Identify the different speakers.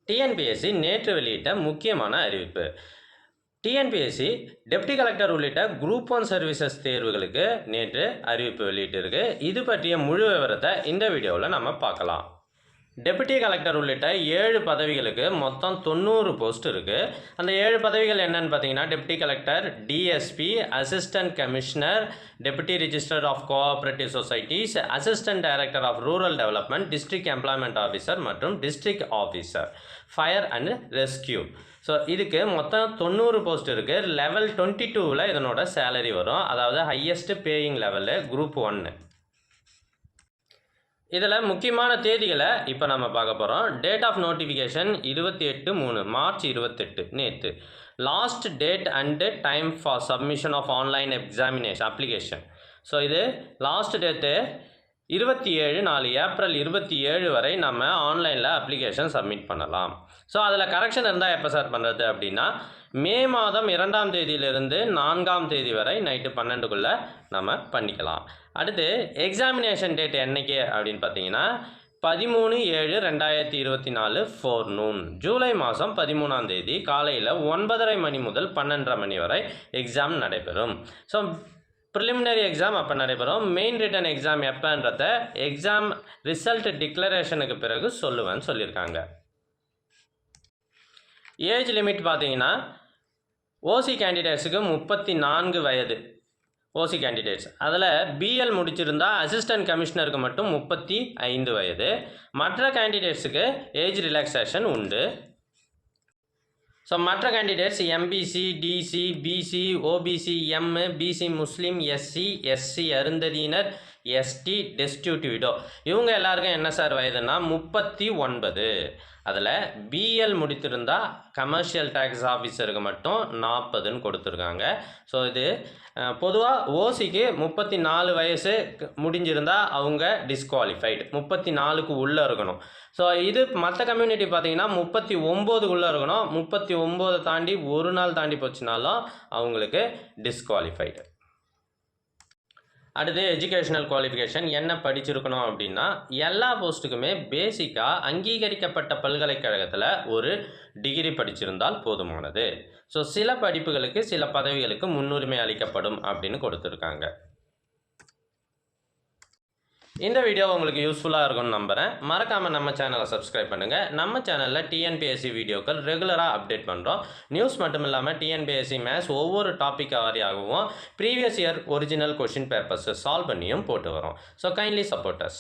Speaker 1: TNPSC நேற்று வெளியிட்ட முக்கியமான அறிவிப்பு. டிஎன்பிஎஸ்சி டெப்டி கலெக்டர் உள்ளிட்ட குரூப் 1 சர்வீசஸ் தேர்வுகளுக்கு நேற்று அறிவிப்பு வெளியிட்டிருக்கு. இது பற்றிய முழு விவரத்தை இந்த வீடியோவில் நம்ம பார்க்கலாம். டெப்டி கலெக்டர் உள்ளிட்ட 7 பதவிகளுக்கு மொத்தம் 90 போஸ்ட் இருக்குது. அந்த 7 பதவிகள் என்னன்னு பார்த்தீங்கன்னா, deputy collector, DSP, assistant commissioner, deputy registrar of cooperative societies, assistant director of rural development, district employment officer மற்றும் district officer, fire and rescue. So இதுக்கு மொத்தம் 90 போஸ்ட் இருக்குது. லெவல் 22ல் இதனோட சேலரி வரும். அதாவது ஹையஸ்ட் பேயிங் லெவலு குரூப் 1. இதில் முக்கியமான தேதிகளை இப்போ நம்ம பார்க்க போகிறோம். டேட் ஆஃப் நோட்டிஃபிகேஷன் 28/3 மார்ச் 28 நேற்று. Last date and time for submission of online examination application. So இது லாஸ்ட் டேட்டு 27 ஏப்ரல் 27 வரை நம்ம ஆன்லைனில் அப்ளிகேஷன் சப்மிட் பண்ணலாம். ஸோ அதில் கரெக்ஷன் இருந்தால் எப்போ சார் பண்ணுறது அப்படின்னா, மே மாதம் 2ஆம் தேதியிலிருந்து 4ஆம் தேதி வரை நைட்டு 12க்குள்ளே நம்ம பண்ணிக்கலாம். அடுத்து எக்ஸாமினேஷன் டேட் என்னைக்கு அப்படின்னு பார்த்தீங்கன்னா, 13/7/2024 ஃபோர்நூன். ஜூலை மாதம் 13ஆம் தேதி காலையில் 9:30 மணி முதல் 12:30 மணி வரை எக்ஸாம் நடைபெறும். ஸோ ப்ரிலிமினரி எக்ஸாம் அப்போ நடைபெறும். மெயின் ரிட்டன் எக்ஸாம் எப்போன்றத எக்ஸாம் ரிசல்ட் டிக்ளரேஷனுக்கு பிறகு சொல்லுவேன்னு சொல்லியிருக்காங்க. ஏஜ் லிமிட் பார்த்தீங்கன்னா, ஓசி கேண்டிடேட்ஸுக்கு 34 வயது ஓசி கேண்டிடேட்ஸ். அதில் பிஎல் முடிச்சிருந்தா அசிஸ்டன்ட் கமிஷனருக்கு மட்டும் 35 வயது. மற்ற கேண்டிடேட்ஸுக்கு ஏஜ் ரிலாக்ஸேஷன் உண்டு. ஸோ மற்ற candidates MBC, DC, BC, OBC, M, BC முஸ்லீம், எஸ்சி, எஸ்சி அருந்ததியினர், எஸ்டி, டெஸ்டியூட் விடோ, இவங்க எல்லாருக்கும் என்ன சார் வயதுன்னா 39. அதில் பிஎல் முடித்திருந்தால் கமர்ஷியல் டேக்ஸ் ஆஃபீஸருக்கு மட்டும் 40ன்னு கொடுத்துருக்காங்க. ஸோ இது பொதுவாக ஓசிக்கு 34 வயசு முடிஞ்சிருந்தால் அவங்க டிஸ்குவாலிஃபைடு, 34க்கு உள்ளே இருக்கணும். ஸோ இது மற்ற கம்யூனிட்டி பார்த்தீங்கன்னா 39க்குள்ளே இருக்கணும். 39 தாண்டி ஒரு நாள் தாண்டி போச்சுனாலும் அவங்களுக்கு டிஸ்குவாலிஃபைடு. அடுத்து எஜுகேஷனல் குவாலிஃபிகேஷன் என்ன படிச்சிருக்கணும் அப்படின்னா, எல்லா போஸ்ட்டுக்குமே பேசிக்காக அங்கீகரிக்கப்பட்ட பல்கலைக்கழகத்தில் ஒரு டிகிரி படிச்சிருந்தால் போதுமானது. ஸோ சில படிப்புகளுக்கு சில பதவிகளுக்கு முன்னுரிமை அளிக்கப்படும் அப்படின்னு கொடுத்துருக்காங்க. இந்த வீடியோ உங்களுக்கு யூஸ்ஃபுல்லாக இருக்கும்னு நம்புகிறேன். மறக்காமல் நம்ம சேனலை சப்ஸ்கிரைப் பண்ணுங்கள். நம்ம சேனலில் டிஎன்பிஎஸ்சி வீடியோக்கள் ரெகுலராக அப்டேட் பண்ணுறோம். நியூஸ் மட்டும் இல்லாமல் டிஎன்பிஎஸ்சி மேத்ஸ் ஒவ்வொரு டாபிக் வாரியாகவும் ப்ரீவியஸ் இயர் ஒரிஜினல் கொஷின் பேப்பர்ஸை சால்வ் பண்ணியும் போட்டு வரோம். So kindly support as.